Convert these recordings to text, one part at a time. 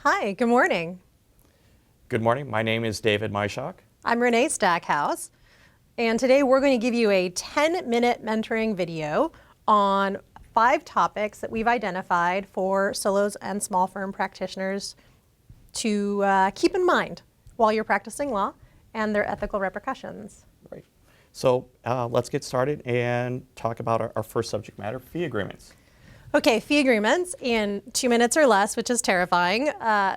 Hi, good morning. Good morning. My name is David Majchrzak. I'm Renee Stackhouse, and today we're going to give you a 10-minute mentoring video on 5 topics that we've identified for solos and small firm practitioners to keep in mind while you're practicing law and their ethical repercussions. Right. So let's get started and talk about our first subject matter, fee agreements. Okay, fee agreements in 2 minutes or less, which is terrifying.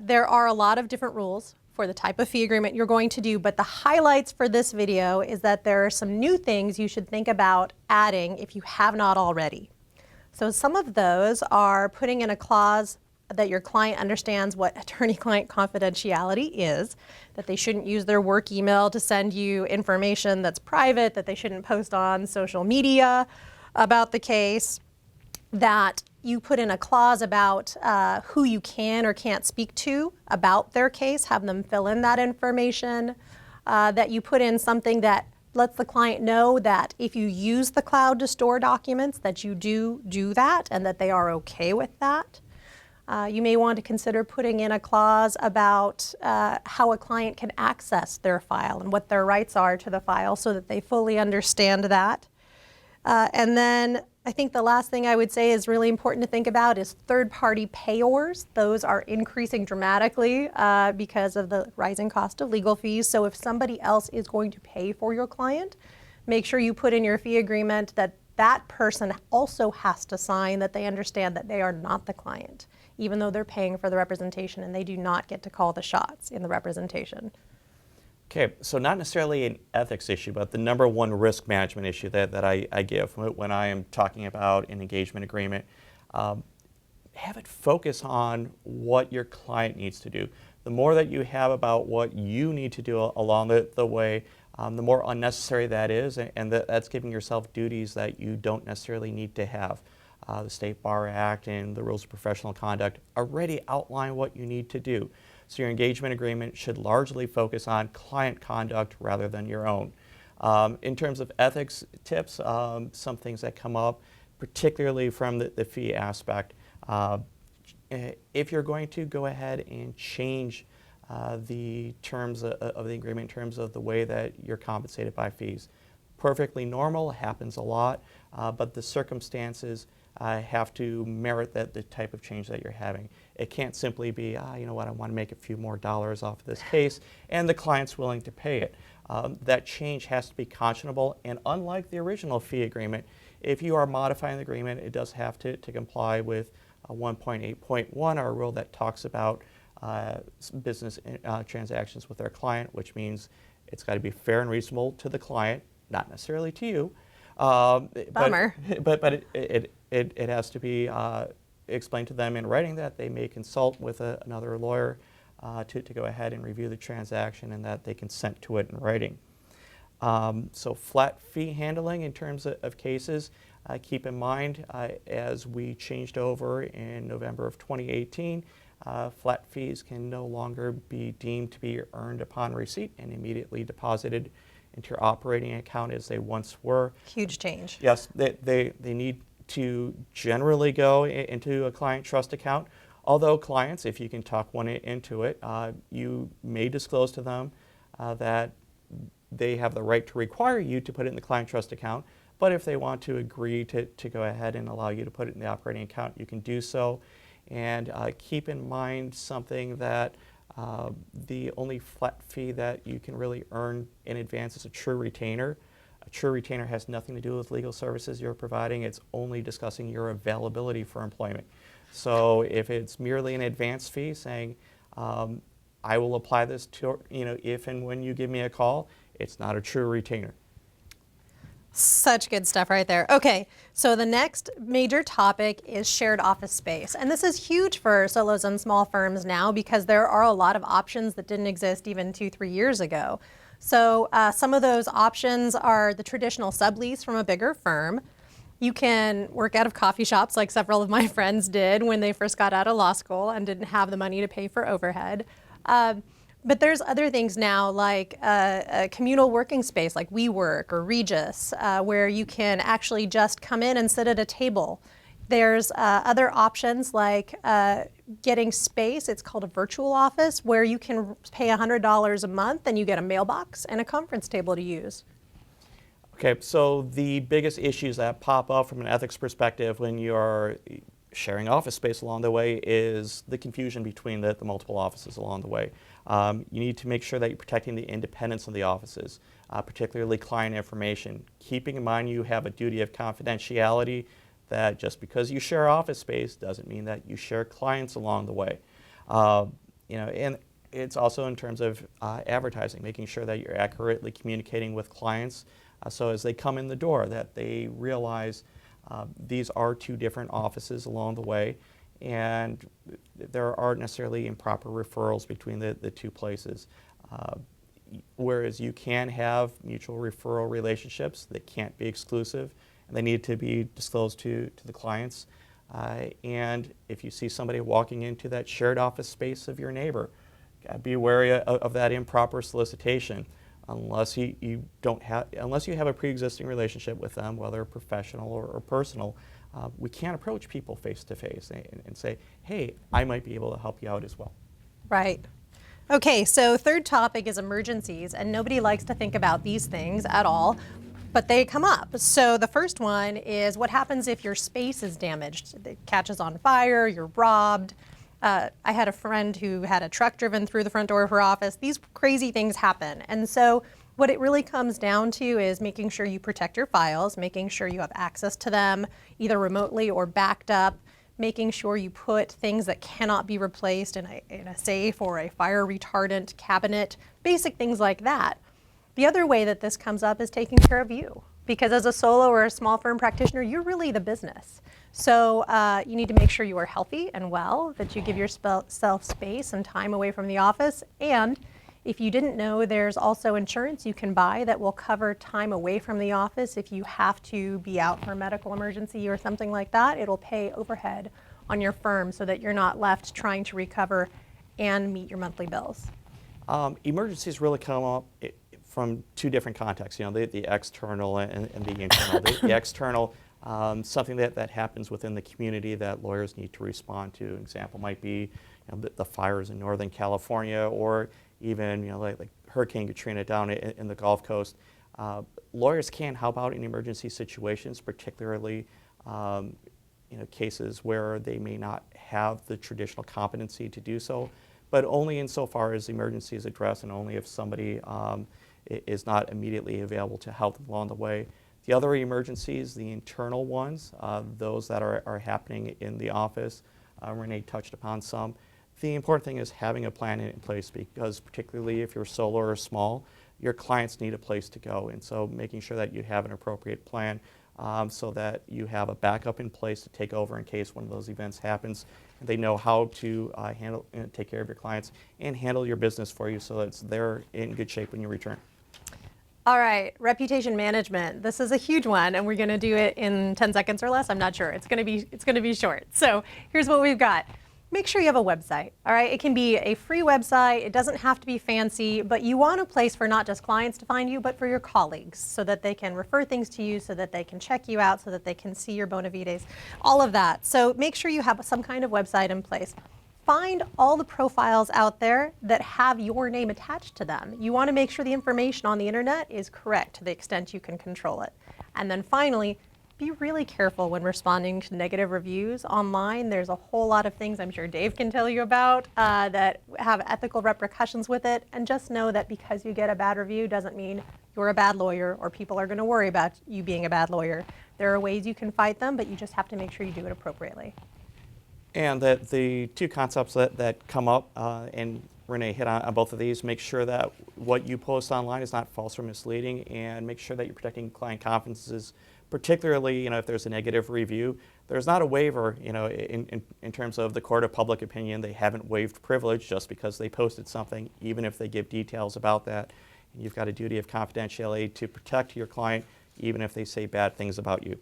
There are a lot of different rules for the type of fee agreement you're going to do, but the highlights for this video is that there are some new things you should think about adding if you have not already. So some of those are putting in a clause that your client understands what attorney-client confidentiality is, that they shouldn't use their work email to send you information that's private, that they shouldn't post on social media about the case, that you put in a clause about who you can or can't speak to about their case, have them fill in that information, that you put in something that lets the client know that if you use the cloud to store documents, that you do that and that they are okay with that. You may want to consider putting in a clause about how a client can access their file and what their rights are to the file so that they fully understand that. And then I think the last thing I would say is really important to think about is third-party payors. Those are increasing dramatically because of the rising cost of legal fees. So if somebody else is going to pay for your client, make sure you put in your fee agreement that that person also has to sign that they understand that they are not the client, even though they're paying for the representation and they do not get to call the shots in the representation. Okay, so not necessarily an ethics issue, but the number one risk management issue that I give when I am talking about an engagement agreement, have it focus on what your client needs to do. The more that you have about what you need to do along the way, the more unnecessary that is, and that's giving yourself duties that you don't necessarily need to have. The State Bar Act and the Rules of Professional Conduct already outline what you need to do. So your engagement agreement should largely focus on client conduct rather than your own. In terms of ethics tips, some things that come up, particularly from the fee aspect, if you're going to go ahead and change the terms of the agreement in terms of the way that you're compensated by fees, perfectly normal, happens a lot, but the circumstances have to merit the type of change that you're having. It can't simply be, you know what, I want to make a few more dollars off of this case, and the client's willing to pay it. That change has to be conscionable, and unlike the original fee agreement, if you are modifying the agreement, it does have to comply with 1.8.1, our rule that talks about business transactions with our client, which means it's got to be fair and reasonable to the client, not necessarily to you. Bummer. But it has to be explained to them in writing that they may consult with another lawyer to go ahead and review the transaction and that they consent to it in writing. So flat fee handling in terms of cases, keep in mind as we changed over in November of 2018, flat fees can no longer be deemed to be earned upon receipt and immediately deposited into your operating account as they once were. Huge change. Yes, they need to generally go into a client trust account. Although clients, if you can talk one into it, you may disclose to them that they have the right to require you to put it in the client trust account. But if they want to agree to go ahead and allow you to put it in the operating account, you can do so. And keep in mind something that the only flat fee that you can really earn in advance is a true retainer. A true retainer has nothing to do with legal services you're providing. It's only discussing your availability for employment. So if it's merely an advance fee saying, I will apply this to, if and when you give me a call, it's not a true retainer. Such good stuff right there. Okay, so the next major topic is shared office space. And this is huge for solos and small firms now because there are a lot of options that didn't exist even 2-3 years ago. So some of those options are the traditional sublease from a bigger firm. You can work out of coffee shops like several of my friends did when they first got out of law school and didn't have the money to pay for overhead. But there's other things now like a communal working space like WeWork or Regis where you can actually just come in and sit at a table. There's other options like getting space. It's called a virtual office, where you can pay $100 a month and you get a mailbox and a conference table to use. Okay, so the biggest issues that pop up from an ethics perspective when you're sharing office space along the way is the confusion between the multiple offices along the way. You need to make sure that you're protecting the independence of the offices, particularly client information. Keeping in mind you have a duty of confidentiality, that just because you share office space doesn't mean that you share clients along the way. And it's also in terms of advertising, making sure that you're accurately communicating with clients, so as they come in the door that they realize these are two different offices along the way, and there aren't necessarily improper referrals between the two places. Whereas you can have mutual referral relationships that can't be exclusive, and they need to be disclosed to the clients. And if you see somebody walking into that shared office space of your neighbor, be wary of that improper solicitation. Unless you have a pre-existing relationship with them, whether professional or personal, we can't approach people face to face and say, hey, I might be able to help you out as well. Right. Okay, so third topic is emergencies, and nobody likes to think about these things at all, but they come up. So the first one is, what happens if your space is damaged? It catches on fire, you're robbed. I had a friend who had a truck driven through the front door of her office. These crazy things happen. And so what it really comes down to is making sure you protect your files, making sure you have access to them, either remotely or backed up, making sure you put things that cannot be replaced in a safe or a fire retardant cabinet, basic things like that. The other way that this comes up is taking care of you, because as a solo or a small firm practitioner, you're really the business. So you need to make sure you are healthy and well, that you give yourself space and time away from the office. And if you didn't know, there's also insurance you can buy that will cover time away from the office. If you have to be out for a medical emergency or something like that, it'll pay overhead on your firm so that you're not left trying to recover and meet your monthly bills. Emergencies really come up from two different contexts, the external and the internal. The external, something that happens within the community that lawyers need to respond to. An example might be the fires in Northern California, or even like Hurricane Katrina down in the Gulf Coast. Lawyers can help out in emergency situations, particularly cases where they may not have the traditional competency to do so, but only insofar as the emergency is addressed, and only if somebody is not immediately available to help them along the way. The other emergencies, the internal ones, those that are happening in the office, Renee touched upon some. The important thing is having a plan in place, because particularly if you're solo or small, your clients need a place to go. And so making sure that you have an appropriate plan so that you have a backup in place to take over in case one of those events happens. And they know how to take care of your clients and handle your business for you so that they're in good shape when you return. All right, reputation management. This is a huge one, and we're going to do it in 10 seconds or less. I'm not sure. It's going to be short. So here's what we've got. Make sure you have a website, all right? It can be a free website. It doesn't have to be fancy, but you want a place for not just clients to find you, but for your colleagues, so that they can refer things to you, so that they can check you out, so that they can see your bona fides, all of that. So make sure you have some kind of website in place. Find all the profiles out there that have your name attached to them. You want to make sure the information on the internet is correct to the extent you can control it. And then finally, be really careful when responding to negative reviews online. There's a whole lot of things I'm sure Dave can tell you about that have ethical repercussions with it. And just know that because you get a bad review doesn't mean you're a bad lawyer or people are going to worry about you being a bad lawyer. There are ways you can fight them, but you just have to make sure you do it appropriately. And that the two concepts that come up, and Renee hit on both of these, make sure that what you post online is not false or misleading, and make sure that you're protecting client confidences, particularly if there's a negative review. There's not a waiver in terms of the court of public opinion. They haven't waived privilege just because they posted something, even if they give details about that. And you've got a duty of confidentiality to protect your client, even if they say bad things about you.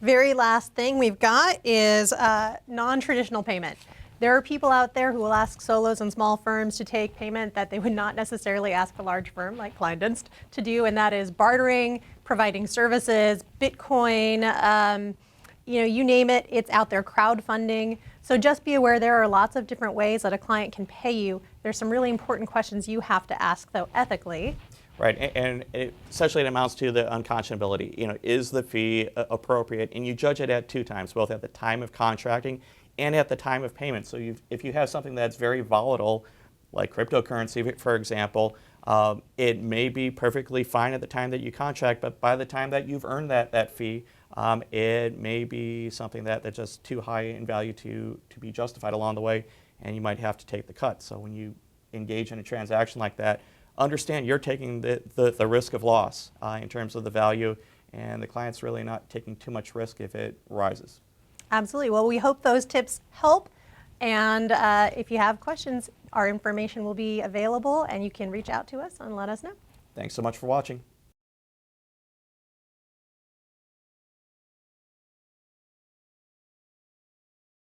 Very last thing we've got is non-traditional payment. There are people out there who will ask solos and small firms to take payment that they would not necessarily ask a large firm like Klinedinst to do, and that is bartering, providing services, Bitcoin, you name it, it's out there, crowdfunding. So just be aware there are lots of different ways that a client can pay you. There's some really important questions you have to ask, though, ethically. Right, and essentially it amounts to the unconscionability. Is the fee appropriate? And you judge it at 2 times, both at the time of contracting and at the time of payment. So if you have something that's very volatile, like cryptocurrency, for example, it may be perfectly fine at the time that you contract, but by the time that you've earned that fee, it may be something that's just too high in value to be justified along the way, and you might have to take the cut. So when you engage in a transaction like that, understand you're taking the risk of loss in terms of the value, and the client's really not taking too much risk if it rises. Absolutely. Well, we hope those tips help. And if you have questions, our information will be available, and you can reach out to us and let us know. Thanks so much for watching.